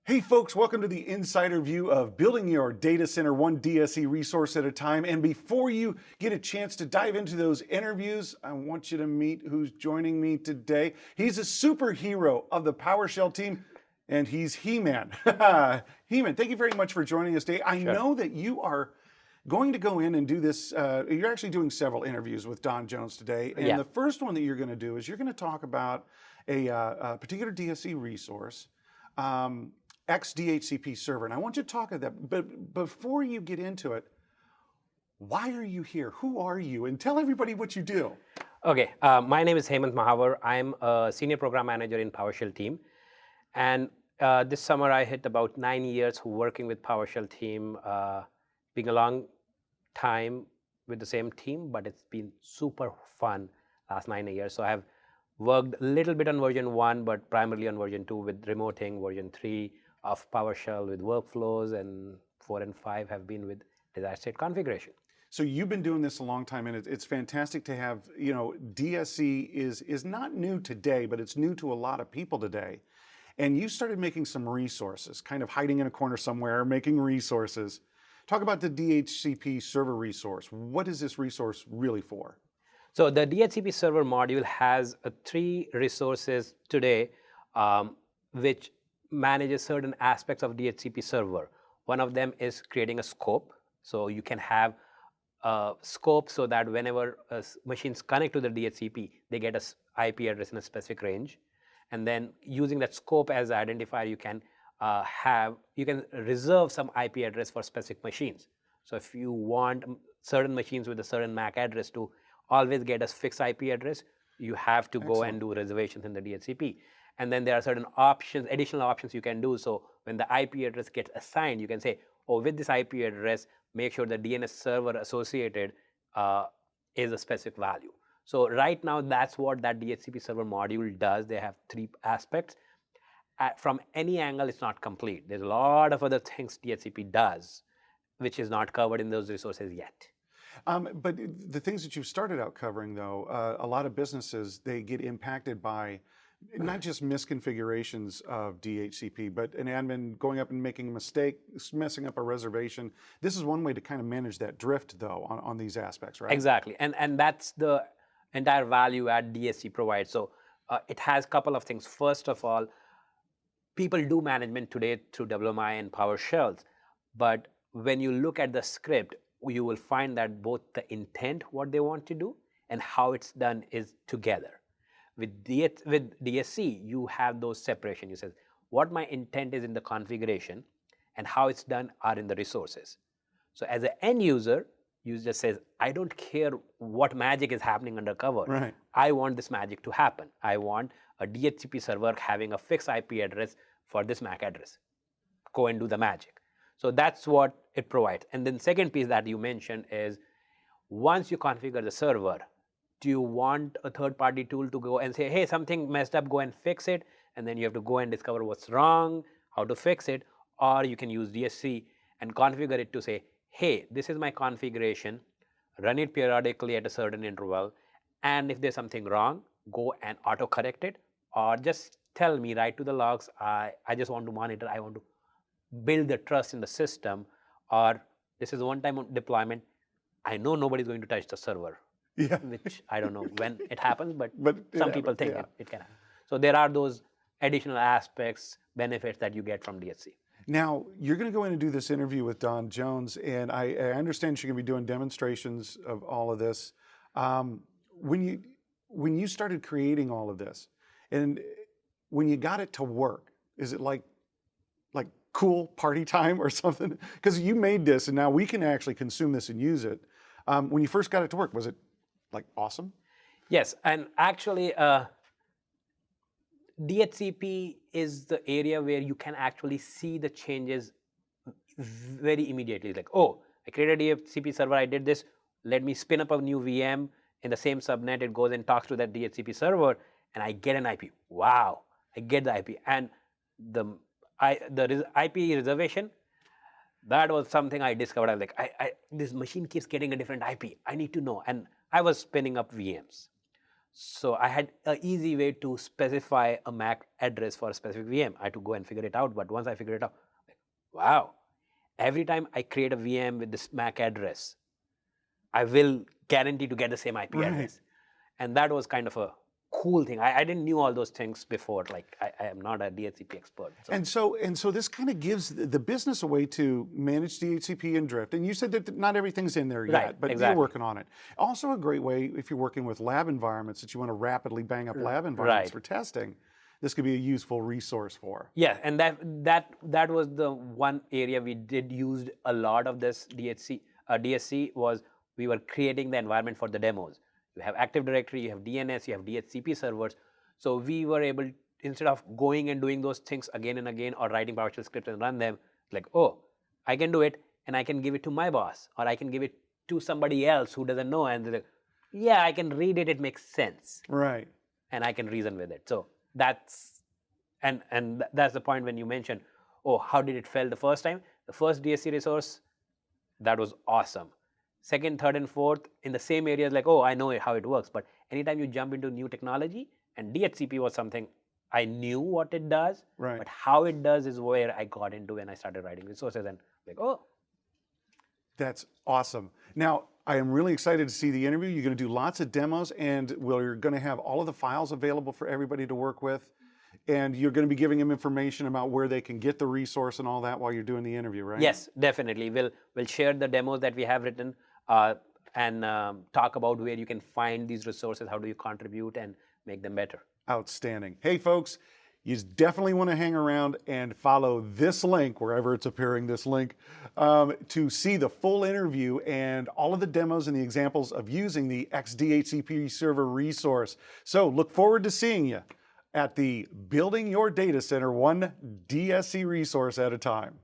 Hey folks, welcome to the insider view of building your data center one DSC resource at a time. And before you get a chance to dive into those interviews, I want you to meet who's joining me today. He's a superhero of the PowerShell team, and he's He-Man. He-Man, thank you very much for joining us today. I know that you are going to go in and do this. You're actually doing several interviews with Don Jones today. And the first one that you're going to do is you're going to talk about a particular DSC resource. xDHCPServer, and I want you to talk about that, but before you get into it, why are you here? Who are you? And tell everybody what you do. Okay, my name is Hamid. I'm a senior program manager in PowerShell team, and this summer I hit about 9 years working with PowerShell team, being a long time with the same team, but it's been super fun last 9 years. So I have worked a little bit on version 1, but primarily on version 2 with remoting, version 3 of PowerShell with workflows, and 4 and 5 have been with desired state configuration. So you've been doing this a long time, and it's fantastic to have, DSC is not new today, but it's new to a lot of people today. And you started making some resources, kind of hiding in a corner somewhere, making resources. Talk about the DHCP server resource. What is this resource really for? So the DHCP server module has 3 resources today, which manages certain aspects of DHCP server. One of them is creating a scope. So you can have a scope so that whenever machines connect to the DHCP, they get an IP address in a specific range. And then using that scope as an identifier, you can reserve some IP address for specific machines. So if you want certain machines with a certain MAC address to always get a fixed IP address, you have to go and do reservations in the DHCP. And then there are certain options, additional options you can do. So when the IP address gets assigned, you can say, oh, with this IP address, make sure the DNS server associated is a specific value. So right now, that's what that DHCP server module does. They have 3 aspects. From any angle, it's not complete. There's a lot of other things DHCP does, which is not covered in those resources yet. But the things that you've started out covering, though, a lot of businesses, they get impacted by not just misconfigurations of DHCP, but an admin going up and making a mistake, messing up a reservation. This is one way to kind of manage that drift, though, on these aspects, right? Exactly, and that's the entire value add DSC provides. So it has a couple of things. First of all, people do management today through WMI and PowerShells, but when you look at the script, you will find that both the intent, what they want to do, and how it's done is together. With DSC, you have those separation. You say, what my intent is in the configuration and how it's done are in the resources. So as an end user, you just says, I don't care what magic is happening undercover. Right. I want this magic to happen. I want a DHCP server having a fixed IP address for this MAC address. Go and do the magic. So that's what it provides. And then second piece that you mentioned is, once you configure the server, do you want a third-party tool to go and say, hey, something messed up, go and fix it, and then you have to go and discover what's wrong, how to fix it, or you can use DSC and configure it to say, hey, this is my configuration, run it periodically at a certain interval, and if there's something wrong, go and auto-correct it, or just tell me, write to the logs, I just want to monitor, I want to build the trust in the system, or this is a one-time deployment, I know nobody's going to touch the server. Yeah. Which I don't know when it happens, but some people think it can happen. So there are those additional aspects, benefits that you get from DSC. Now, you're going to go in and do this interview with Don Jones, and I understand you're going to be doing demonstrations of all of this. When you started creating all of this, and when you got it to work, is it like cool party time or something? Because you made this, and now we can actually consume this and use it. When you first got it to work, was it awesome? Yes, and actually DHCP is the area where you can actually see the changes very immediately. Like, oh, I created a DHCP server, I did this, let me spin up a new VM in the same subnet, it goes and talks to that DHCP server, and I get an IP. Wow, I get the IP. And the IP reservation, that was something I discovered. I was like, this machine keeps getting a different IP. I need to know. And I was spinning up VMs. So I had an easy way to specify a MAC address for a specific VM. I had to go and figure it out. But once I figured it out, wow, every time I create a VM with this MAC address, I will guarantee to get the same IP address. And that was kind of a cool thing. I didn't knew all those things before. Like I am not a DHCP expert. So. And so this kind of gives the business a way to manage DHCP and Drift. And you said that not everything's in there yet, Right, but exactly. you're working on it. Also a great way if you're working with lab environments that you want to rapidly bang up lab environments for testing. This could be a useful resource for. Yeah, and that was the one area we did use a lot of this DSC was we were creating the environment for the demos. You have Active Directory, you have DNS, you have DHCP servers. So we were able, instead of going and doing those things again and again or writing PowerShell scripts and run them, like, oh, I can do it and I can give it to my boss or I can give it to somebody else who doesn't know. And they're like, yeah, I can read it, it makes sense. Right. And I can reason with it. So that's the point when you mentioned, oh, how did it fail the first time? The first DSC resource, that was awesome. Second, third, and fourth in the same areas, like, oh, I know how it works. But anytime you jump into new technology, and DHCP was something I knew what it does, but how it does is where I got into when I started writing resources and like, oh. That's awesome. Now, I am really excited to see the interview. You're going to do lots of demos, and we're going to have all of the files available for everybody to work with. And you're going to be giving them information about where they can get the resource and all that while you're doing the interview, right? Yes, definitely. We'll share the demos that we have written and talk about where you can find these resources, how do you contribute and make them better. Outstanding. Hey, folks, you definitely want to hang around and follow this link, wherever it's appearing, this link, to see the full interview and all of the demos and the examples of using the xDHCP Server resource. So look forward to seeing you at the Building Your Data Center one DSC resource at a time.